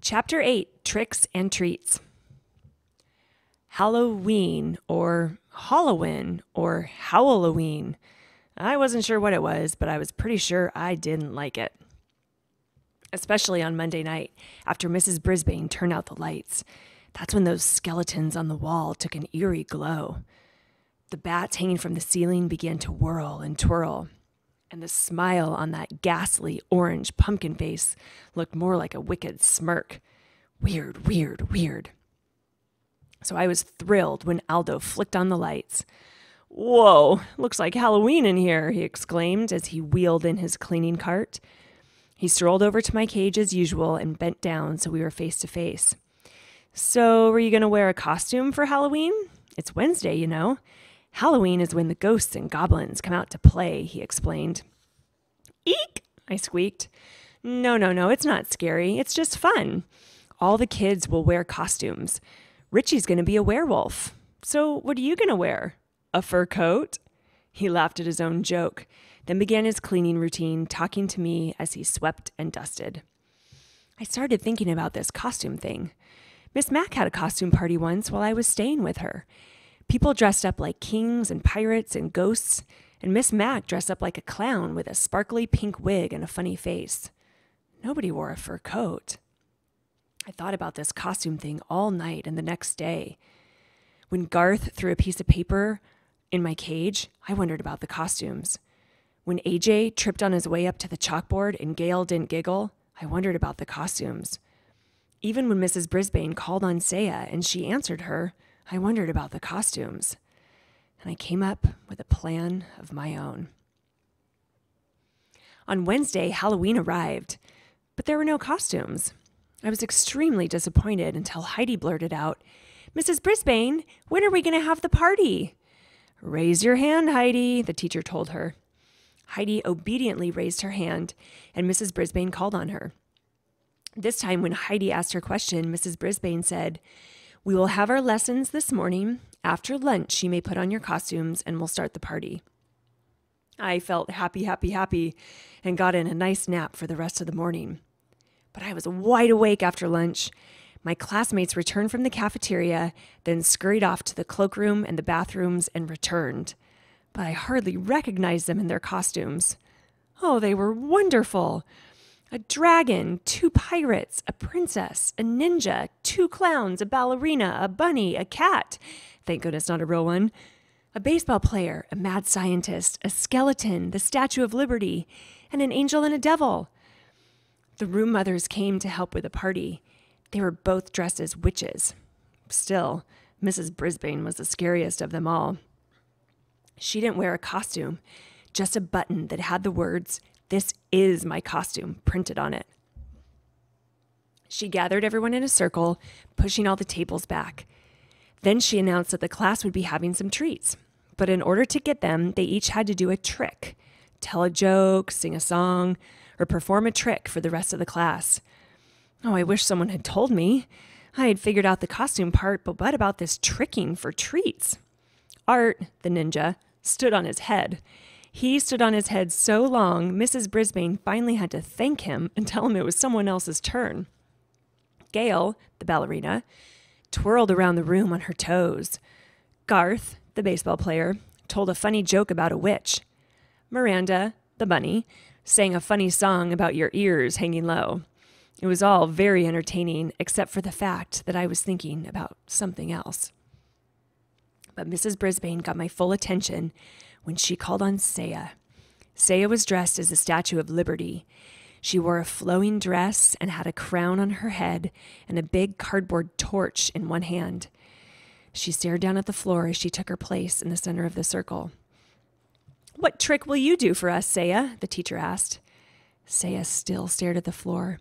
Chapter 8, Tricks and Treats. Halloween, or Halloween, or Halloween. I wasn't sure what it was, but I was pretty sure I didn't like it. Especially on Monday night, after Mrs. Brisbane turned out the lights. That's when those skeletons on the wall took an eerie glow. The bats hanging from the ceiling began to whirl and twirl, and the smile on that ghastly orange pumpkin face looked more like a wicked smirk. Weird, weird, weird. So I was thrilled when Aldo flicked on the lights. "Whoa, looks like Halloween in here," he exclaimed as he wheeled in his cleaning cart. He strolled over to my cage as usual and bent down so we were face to face. "So, were you going to wear a costume for Halloween? It's Wednesday, you know. Halloween is when the ghosts and goblins come out to play," he explained. "Eek!" I squeaked. No, it's not scary. It's just fun. All the kids will wear costumes. Richie's going to be a werewolf. So what are you going to wear? A fur coat?" He laughed at his own joke, then began his cleaning routine, talking to me as he swept and dusted. I started thinking about this costume thing. Miss Mac had a costume party once while I was staying with her. People dressed up like kings and pirates and ghosts, and Miss Mac dressed up like a clown with a sparkly pink wig and a funny face. Nobody wore a fur coat. I thought about this costume thing all night and the next day. When Garth threw a piece of paper in my cage, I wondered about the costumes. When AJ tripped on his way up to the chalkboard and Gail didn't giggle, I wondered about the costumes. Even when Mrs. Brisbane called on Saya and she answered her, I wondered about the costumes. And I came up with a plan of my own. On Wednesday, Halloween arrived, but there were no costumes. I was extremely disappointed until Heidi blurted out, "Mrs. Brisbane, when are we going to have the party?" "Raise your hand, Heidi," the teacher told her. Heidi obediently raised her hand, and Mrs. Brisbane called on her. This time, when Heidi asked her question, Mrs. Brisbane said, "We will have our lessons this morning. After lunch, you may put on your costumes, and we'll start the party." I felt happy, and got in a nice nap for the rest of the morning. But I was wide awake after lunch. My classmates returned from the cafeteria, then scurried off to the cloakroom and the bathrooms and returned. But I hardly recognized them in their costumes. Oh, they were wonderful. A dragon, 2 pirates, a princess, a ninja, 2 clowns, a ballerina, a bunny, a cat. Thank goodness not a real one. A baseball player, a mad scientist, a skeleton, the Statue of Liberty, and an angel and a devil. The room mothers came to help with the party. They were both dressed as witches. Still, Mrs. Brisbane was the scariest of them all. She didn't wear a costume, just a button that had the words, "This is my costume," printed on it. She gathered everyone in a circle, pushing all the tables back. Then she announced that the class would be having some treats. But in order to get them, they each had to do a trick, tell a joke, sing a song, or perform a trick for the rest of the class. Oh, I wish someone had told me. I had figured out the costume part, but what about this tricking for treats? Art, the ninja, stood on his head. He stood on his head so long, Mrs. Brisbane finally had to thank him and tell him it was someone else's turn. Gail, the ballerina, twirled around the room on her toes. Garth, the baseball player, told a funny joke about a witch. Miranda, the bunny, sang a funny song about your ears hanging low. It was all very entertaining, except for the fact that I was thinking about something else. But Mrs. Brisbane got my full attention when she called on Saya. Saya was dressed as the Statue of Liberty. She wore a flowing dress and had a crown on her head and a big cardboard torch in one hand. She stared down at the floor as she took her place in the center of the circle. "What trick will you do for us, Saya?" the teacher asked. Saya still stared at the floor.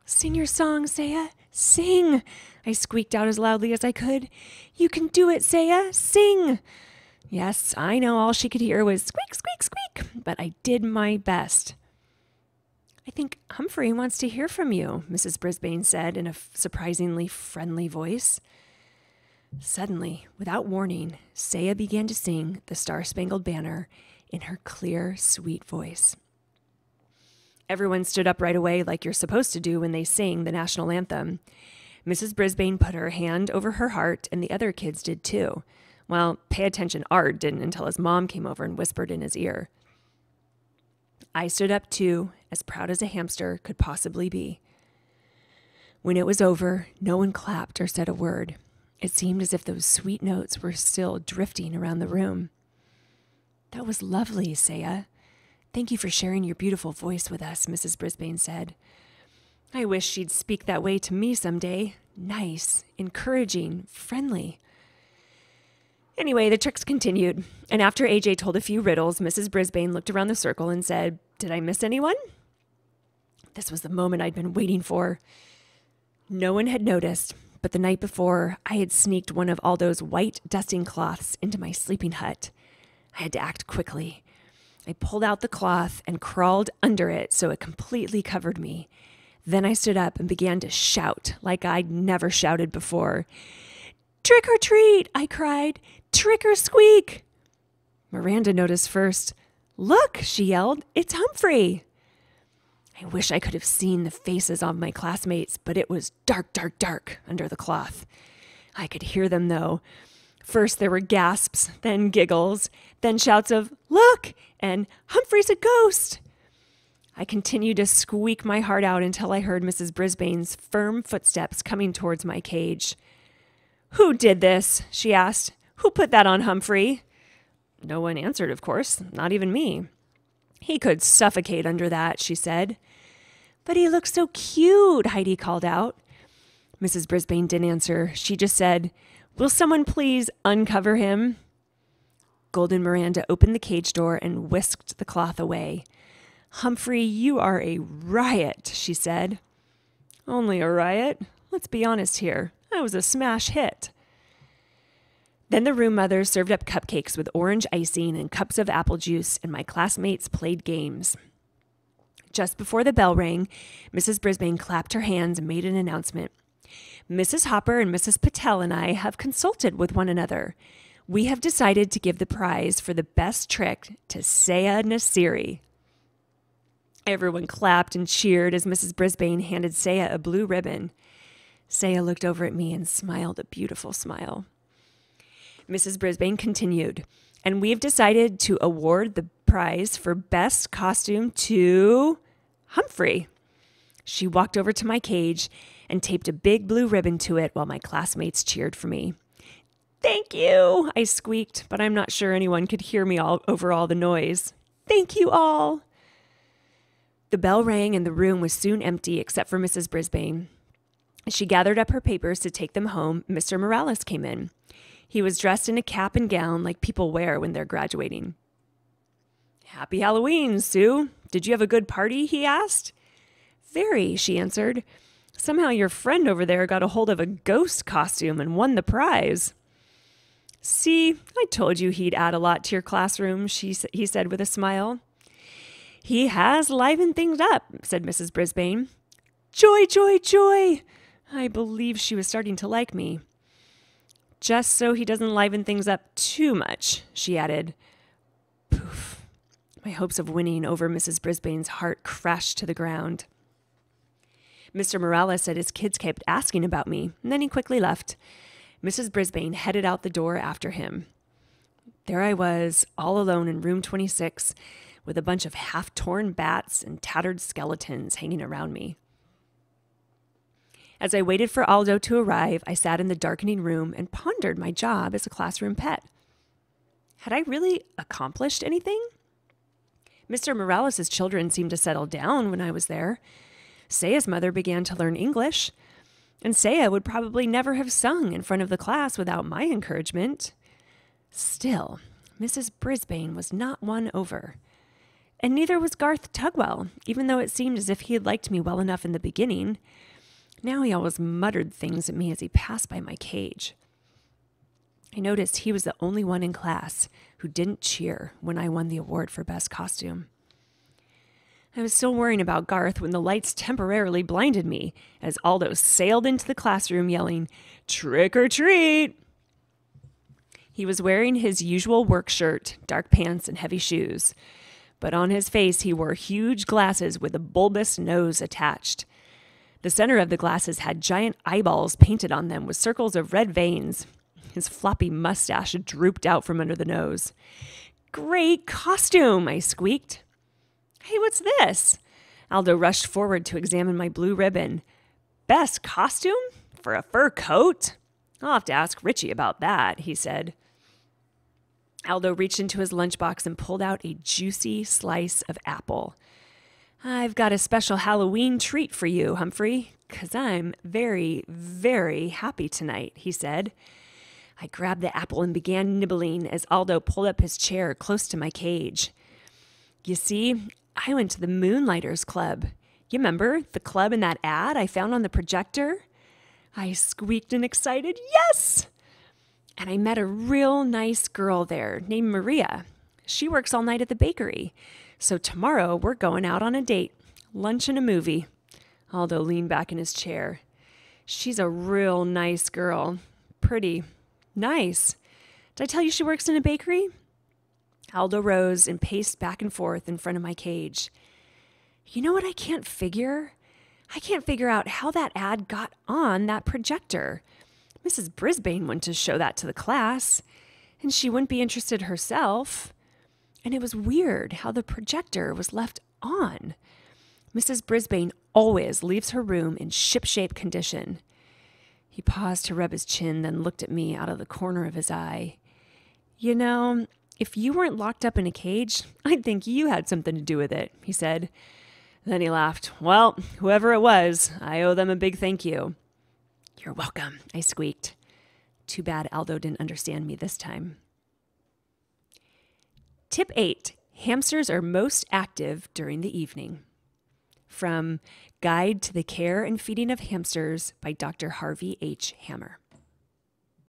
"Sing your song, Saya. Sing!" I squeaked out as loudly as I could. "You can do it, Saya. Sing!" Yes, I know all she could hear was squeak, squeak, squeak, but I did my best. "I think Humphrey wants to hear from you," Mrs. Brisbane said in a surprisingly friendly voice. Suddenly, without warning, Saya began to sing the Star-Spangled Banner in her clear, sweet voice. Everyone stood up right away like you're supposed to do when they sing the national anthem. Mrs. Brisbane put her hand over her heart, and the other kids did too. Well, pay attention, Art didn't until his mom came over and whispered in his ear. I stood up too, as proud as a hamster could possibly be. When it was over, no one clapped or said a word. It seemed as if those sweet notes were still drifting around the room. That was lovely, Saya. Thank you for sharing your beautiful voice with us, Mrs. Brisbane said. I wish she'd speak that way to me someday. Nice, encouraging, friendly. Anyway, the tricks continued, and after AJ told a few riddles, Mrs. Brisbane looked around the circle and said, "Did I miss anyone?" This was the moment I'd been waiting for. No one had noticed, but the night before, I had sneaked one of Aldo's white dusting cloths into my sleeping hut. I had to act quickly. I pulled out the cloth and crawled under it so it completely covered me. Then I stood up and began to shout like I'd never shouted before. "Trick or treat!" I cried. "Trick or squeak!" Miranda noticed first. "Look!" she yelled. "It's Humphrey!" I wish I could have seen the faces of my classmates, but it was dark, dark, dark under the cloth. I could hear them, though. First there were gasps, then giggles, then shouts of, "Look!" and "Humphrey's a ghost!" I continued to squeak my heart out until I heard Mrs. Brisbane's firm footsteps coming towards my cage. "Who did this?" she asked. "Who put that on Humphrey?" No one answered, of course, not even me. "He could suffocate under that," she said. "But he looks so cute," Heidi called out. Mrs. Brisbane didn't answer. She just said, "Will someone please uncover him?" Golden Miranda opened the cage door and whisked the cloth away. "Humphrey, you are a riot," she said. "Only a riot? Let's be honest here. I was a smash hit." Then the room mother served up cupcakes with orange icing and cups of apple juice, and my classmates played games. Just before the bell rang, Mrs. Brisbane clapped her hands and made an announcement. "Mrs. Hopper and Mrs. Patel and I have consulted with one another. We have decided to give the prize for the best trick to Saya Nasiri." Everyone clapped and cheered as Mrs. Brisbane handed Saya a blue ribbon. Saya looked over at me and smiled a beautiful smile. Mrs. Brisbane continued, "And we've decided to award the prize for best costume to Humphrey." She walked over to my cage and taped a big blue ribbon to it while my classmates cheered for me. "Thank you," I squeaked, but I'm not sure anyone could hear me over all the noise. "Thank you all." The bell rang and the room was soon empty except for Mrs. Brisbane. As she gathered up her papers to take them home, Mr. Morales came in. He was dressed in a cap and gown like people wear when they're graduating. "Happy Halloween, Sue. Did you have a good party?" he asked. "Very," she answered. "Somehow your friend over there got a hold of a ghost costume and won the prize." "See, I told you he'd add a lot to your classroom," he said with a smile. "He has livened things up," said Mrs. Brisbane. "Joy, joy, joy!" I believe she was starting to like me. "Just so he doesn't liven things up too much," she added. Poof. My hopes of winning over Mrs. Brisbane's heart crashed to the ground. Mr. Morales said his kids kept asking about me, and then he quickly left. Mrs. Brisbane headed out the door after him. There I was, all alone in room 26, with a bunch of half-torn bats and tattered skeletons hanging around me. As I waited for Aldo to arrive, I sat in the darkening room and pondered my job as a classroom pet. Had I really accomplished anything? Mr. Morales' children seemed to settle down when I was there. Saya's mother began to learn English, and Saya would probably never have sung in front of the class without my encouragement. Still, Mrs. Brisbane was not won over. And neither was Garth Tugwell, even though it seemed as if he had liked me well enough in the beginning. Now he always muttered things at me as he passed by my cage. I noticed he was the only one in class who didn't cheer when I won the award for best costume. I was still worrying about Garth when the lights temporarily blinded me as Aldo sailed into the classroom yelling, "Trick or treat!" He was wearing his usual work shirt, dark pants, and heavy shoes. but on his face he wore huge glasses with a bulbous nose attached. The center of the glasses had giant eyeballs painted on them with circles of red veins. His floppy mustache drooped out from under the nose. "Great costume," I squeaked. "Hey, what's this?" Aldo rushed forward to examine my blue ribbon. "Best costume? For a fur coat? I'll have to ask Richie about that," he said. Aldo reached into his lunchbox and pulled out a juicy slice of apple. "I've got a special Halloween treat for you, Humphrey, 'cause I'm very, very happy tonight," he said. I grabbed the apple and began nibbling as Aldo pulled up his chair close to my cage. "You see, I went to the Moonlighters Club. You remember the club in that ad I found on the projector?" I squeaked in excited yes! "And I met a real nice girl there named Maria. She works all night at the bakery. So tomorrow we're going out on a date, lunch and a movie." Aldo leaned back in his chair. "She's a real nice girl. Pretty. Nice. Did I tell you she works in a bakery?" Aldo rose and paced back and forth in front of my cage. "You know what I can't figure? I can't figure out how that ad got on that projector. Mrs. Brisbane wouldn't just show that to the class, and she wouldn't be interested herself. And it was weird how the projector was left on. Mrs. Brisbane always leaves her room in shipshape condition." He paused to rub his chin, then looked at me out of the corner of his eye. "You know, if you weren't locked up in a cage, I'd think you had something to do with it," he said. Then he laughed. "Well, whoever it was, I owe them a big thank you." "You're welcome," I squeaked. Too bad Aldo didn't understand me this time. Tip 8. Hamsters are most active during the evening. From Guide to the Care and Feeding of Hamsters by Dr. Harvey H. Hammer.